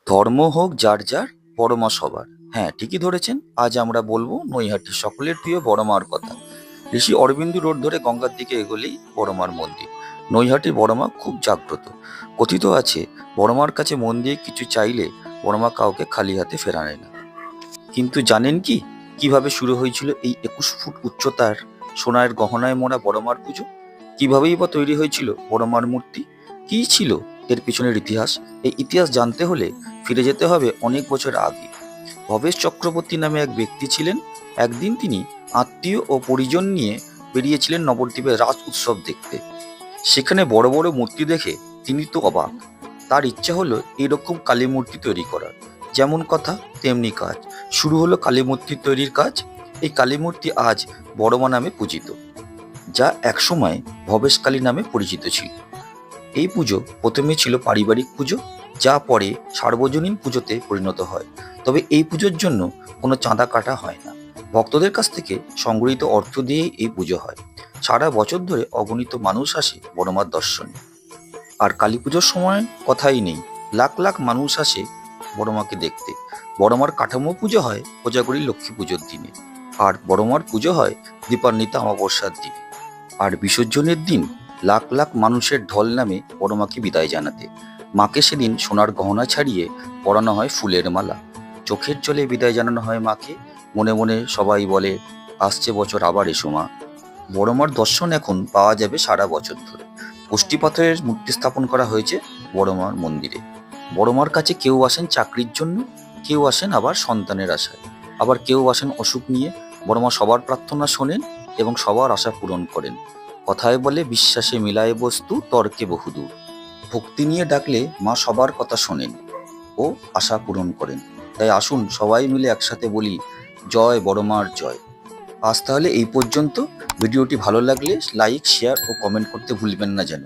ধর্ম হোক যার যার, বড় মা সবার। হ্যাঁ, ঠিকই ধরেছেন। আজ আমরা বলবো নৈহাটির সকলের প্রিয় বড় মার কথা। ঋষি অরবিন্দু রোড ধরে গঙ্গার দিকে এগোলেই বড় মার মন্দির। নৈহাটির বড় মা খুব জাগ্রত। কথিত আছে, বড় মার কাছে মন দিয়ে কিছু চাইলে বড় মা কাউকে খালি হাতে ফেরায় না। কিন্তু জানেন কি, কিভাবে শুরু হয়েছিল এই 21 ফুট উচ্চতার সোনার গহনায় মোড়া বড় মার পুজো? কিভাবেই বা তৈরি হয়েছিল বড় মার মূর্তি? কি ছিল এর পিছনের ইতিহাস? এই ইতিহাস জানতে হলে ফিরে যেতে হবে অনেক বছর আগে। ভবেশ চক্রবর্তী নামে এক ব্যক্তি ছিলেন। একদিন তিনি আত্মীয় ও পরিজন নিয়ে বেরিয়েছিলেন নবদ্বীপের রাজ উৎসব দেখতে। সেখানে বড় বড় মূর্তি দেখে তিনি তো অবাক। তার ইচ্ছা হলো এরকম কালী মূর্তি তৈরি করার। যেমন কথা তেমনি কাজ। শুরু হলো কালী মূর্তি তৈরির কাজ। এই কালী মূর্তি আজ বড়মা নামে পূজিত, যা একসময় ভবেশকালী নামে পরিচিত ছিল। এই পুজো প্রথমে ছিল পারিবারিক পুজো, যা পরে সার্বজনীন পুজোতে পরিণত হয়। তবে এই পুজোর জন্য কোনো চাঁদা কাটা হয় না। ভক্তদের কাছ থেকে সংগৃহীত অর্থ দিয়েই এই পুজো হয়। সারা বছর ধরে অগণিত মানুষ আসে বড়মার দর্শনে। আর কালী পুজোর সময় কথাই নেই, লাখ লাখ মানুষ আসে বড়মাকে দেখতে। বড়মার কাঠামো পুজো হয় কোজাগরী লক্ষ্মী পুজোর দিনে, আর বড়মার পুজো হয় দীপান্বিতা অমাবস্যার দিনে। আর বিসর্জনের দিন লাখ লাখ মানুষের ঢল নামে বড়মাকে বিদায় জানাতে। মাকে সেদিন সোনার গহনা ছাড়িয়ে পরানো হয় ফুলের মালা। চোখের জলে বিদায় জানানো হয় মাকে। মনে মনে সবাই বলে, আসছে বছর আবার এসো মা। বড়মার দর্শন এখন পাওয়া যাবে সারা বছর ধরে। কষ্টি পাথরের মূর্তি স্থাপন করা হয়েছে বড়মার মন্দিরে। বড়মার কাছে কেউ আসেন চাকরির জন্য, কেউ আসেন আবার সন্তানের আশায়, আবার কেউ আসেন অসুখ নিয়ে। বড়মা সবার প্রার্থনা শোনেন এবং সবার আশা পূরণ করেন। কথায় বলে, বিশ্বাসে মিলায় বস্তু, তর্কে বহুদূর। ভক্তি নিয়ে ডাকলে মা সবার কথা শোনেন ও আশা পূরণ করেন। তাই আসুন সবাই মিলে একসাথে বলি, জয় বড়মার জয়। আজ তাহলে এই পর্যন্ত। ভিডিওটি ভালো লাগলে লাইক, শেয়ার ও কমেন্ট করতে ভুলবেন না যেন।